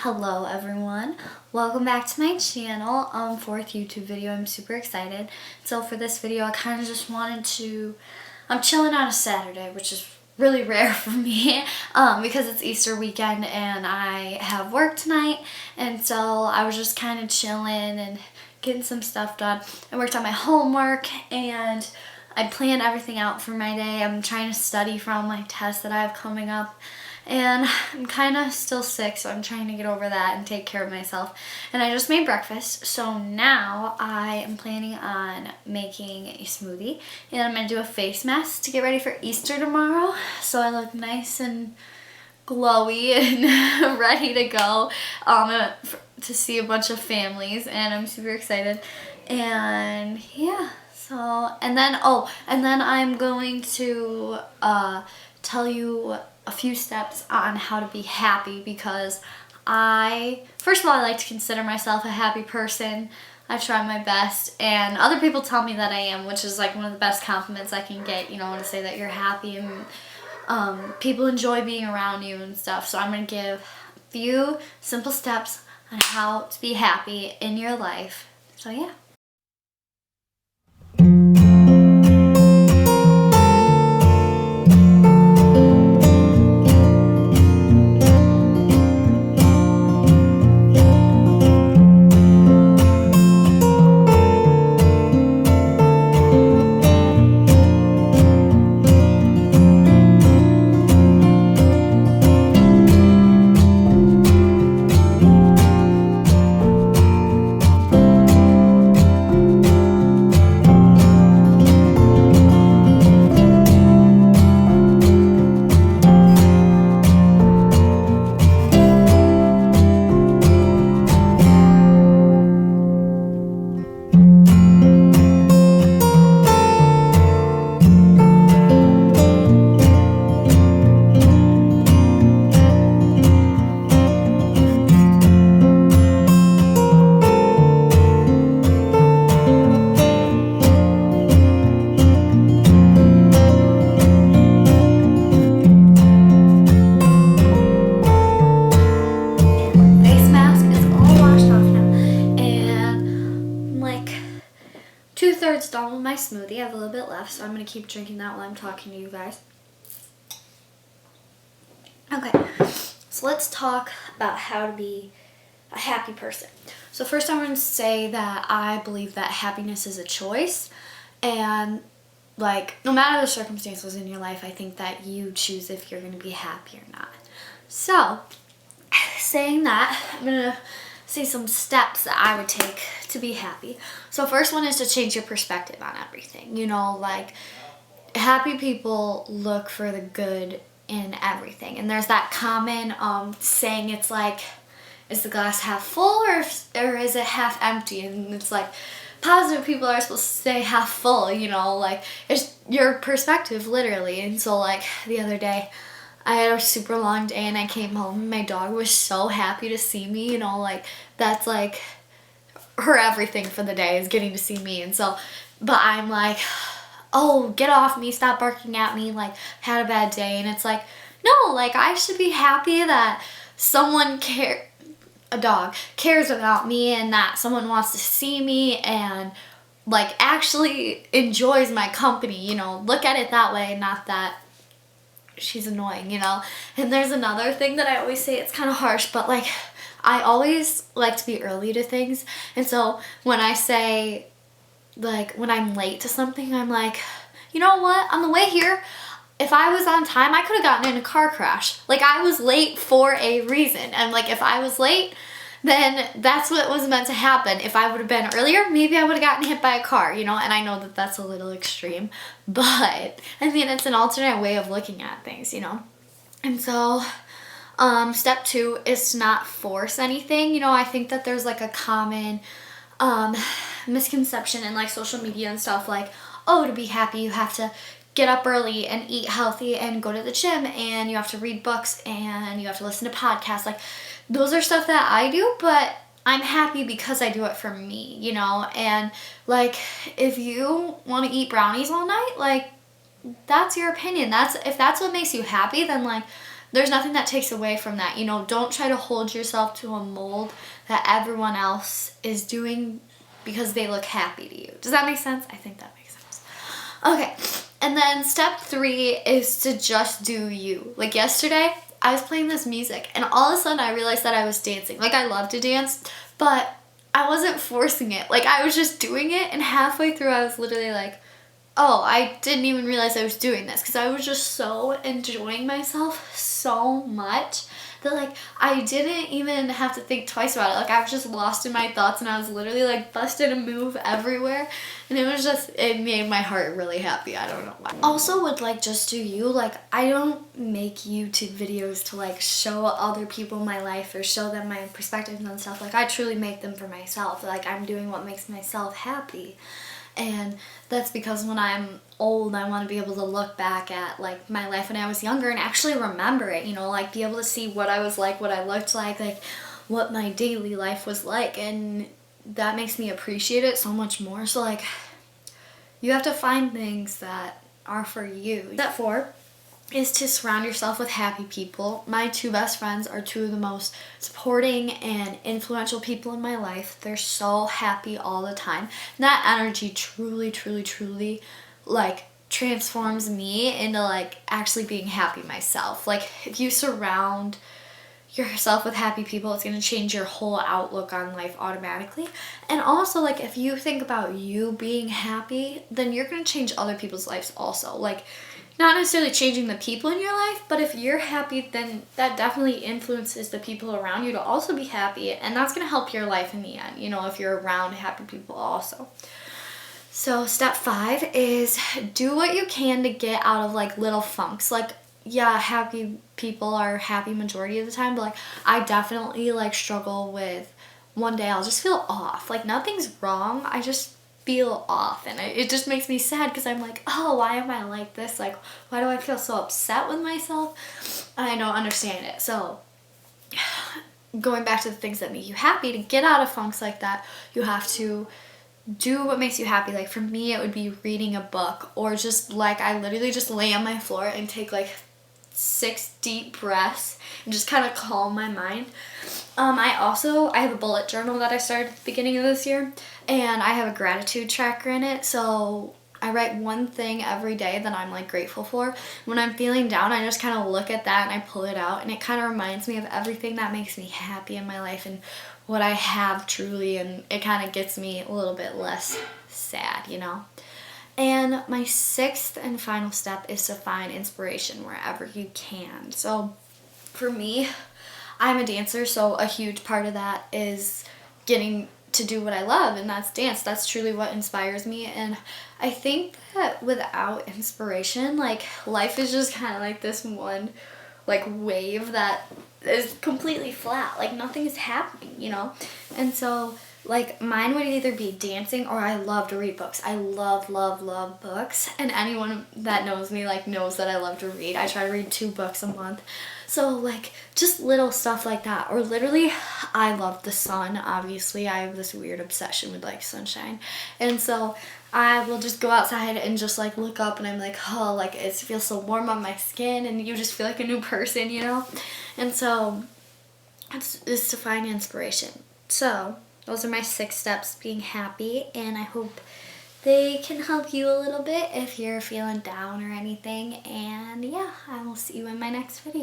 Hello everyone, welcome back to my channel, fourth YouTube video. I'm super excited. So for this video I kind of just wanted to, I'm chilling on a Saturday, which is really rare for me because it's Easter weekend and I have work tonight, and so I was just kind of chilling and getting some stuff done. I worked on my homework and I planned everything out for my day. I'm trying to study for all my tests that I have coming up. And I'm kind of still sick, so I'm trying to get over that and take care of myself. And I just made breakfast, so now I am planning on making a smoothie. And I'm going to do a face mask to get ready for Easter tomorrow, so I look nice and glowy and ready to go to see a bunch of families. And I'm super excited. And yeah, so, and then I'm going to tell you a few steps on how to be happy, because first of all, I like to consider myself a happy person. I try my best, and other people tell me that I am, which is like one of the best compliments I can get, to say that you're happy and people enjoy being around you and stuff. So I'm going to give a few simple steps on how to be happy in your life. So yeah. Two-thirds done with my smoothie. I have a little bit left, so I'm going to keep drinking that while I'm talking to you guys. Okay, so let's talk about how to be a happy person. So first I'm going to say that I believe that happiness is a choice, and no matter the circumstances in your life, I think that you choose if you're going to be happy or not. So, saying that, I'm going to say some steps that I would take to be happy. So first one is to change your perspective on everything. Happy people look for the good in everything. And there's that common saying, it's like, is the glass half full or is it half empty? And it's like, positive people are supposed to say half full, it's your perspective, literally. And so the other day, I had a super long day and I came home and my dog was so happy to see me, that's her everything for the day is getting to see me. And so, but I'm like, oh, get off me, stop barking at me, had a bad day. And it's like, no, I should be happy that a dog cares about me and that someone wants to see me and actually enjoys my company, look at it that way, not that she's annoying, And there's another thing that I always say, it's kind of harsh, but I always like to be early to things. And so when I say, when I'm late to something, I'm like, you know what, on the way here, if I was on time, I could have gotten in a car crash. I was late for a reason. And if I was late, then that's what was meant to happen. If I would have been earlier, maybe I would have gotten hit by a car, And I know that that's a little extreme, but it's an alternate way of looking at things, And so, step 2 is to not force anything. I think that there's a common misconception in social media and stuff, oh, to be happy you have to get up early and eat healthy and go to the gym and you have to read books and you have to listen to podcasts. Those are stuff that I do, but I'm happy because I do it for me, And if you want to eat brownies all night, that's your opinion. If that's what makes you happy, then there's nothing that takes away from that. You know, don't try to hold yourself to a mold that everyone else is doing because they look happy to you. Does that make sense? I think that makes sense. Okay, and then step 3 is to just do you. Like yesterday, I was playing this music and all of a sudden I realized that I was dancing. Like, I love to dance, but I wasn't forcing it. Like, I was just doing it, and halfway through I was literally like, oh, I didn't even realize I was doing this, because I was just so enjoying myself so much that, like, I didn't even have to think twice about it. Like, I was just lost in my thoughts, and I was literally, like, busted a move everywhere, and it made my heart really happy. I don't know why. Also, with, like, just do you, like, I don't make YouTube videos to, like, show other people my life or show them my perspectives and stuff. Like, I truly make them for myself. Like, I'm doing what makes myself happy. And that's because when I'm old, I want to be able to look back at, like, my life when I was younger and actually remember it, you know, like, be able to see what I was like, what I looked like what my daily life was like, and that makes me appreciate it so much more. So, like, you have to find things that are for you. Step 4 is to surround yourself with happy people. My 2 best friends are 2 of the most supporting and influential people in my life. They're so happy all the time. And that energy truly, truly, truly, like, transforms me into, like, actually being happy myself. Like, if you surround yourself with happy people, it's going to change your whole outlook on life automatically. And also, like, if you think about you being happy, then you're going to change other people's lives also. Like, not necessarily changing the people in your life, but if you're happy, then that definitely influences the people around you to also be happy, and that's going to help your life in the end, you know, if you're around happy people also. So step 5 is do what you can to get out of, like, little funks. Like, yeah, happy people are happy majority of the time, but, like, I definitely, like, struggle with one day I'll just feel off. Like, nothing's wrong, I just feel off, and it just makes me sad because I'm like, oh, why am I like this? Like, why do I feel so upset with myself? I don't understand it. So going back to the things that make you happy, to get out of funks like that, you have to do what makes you happy. Like, for me, it would be reading a book, or just, like, I literally just lay on my floor and take, like, 6 deep breaths and just kind of calm my mind. I have a bullet journal that I started at the beginning of this year, and I have a gratitude tracker in it. So I write one thing every day that I'm, like, grateful for. When I'm feeling down, I just kind of look at that and I pull it out, and it kind of reminds me of everything that makes me happy in my life and what I have truly, and it kind of gets me a little bit less sad, you know? And my 6th and final step is to find inspiration wherever you can. So for me, I'm a dancer, so a huge part of that is getting to do what I love, and that's dance. That's truly what inspires me. And I think that without inspiration, like, life is just kind of like this one, like, wave that is completely flat. Like, nothing is happening, you know? And so, like, mine would either be dancing, or I love to read books. I love, love, love books. And anyone that knows me, like, knows that I love to read. I try to read 2 books a month. So, like, just little stuff like that. Or literally, I love the sun, obviously. I have this weird obsession with, like, sunshine. And so I will just go outside and just, like, look up, and I'm like, oh, like, it feels so warm on my skin, and you just feel like a new person, you know? And so it's to find inspiration. So those are my 6 steps being happy, and I hope they can help you a little bit if you're feeling down or anything. And yeah, I will see you in my next video.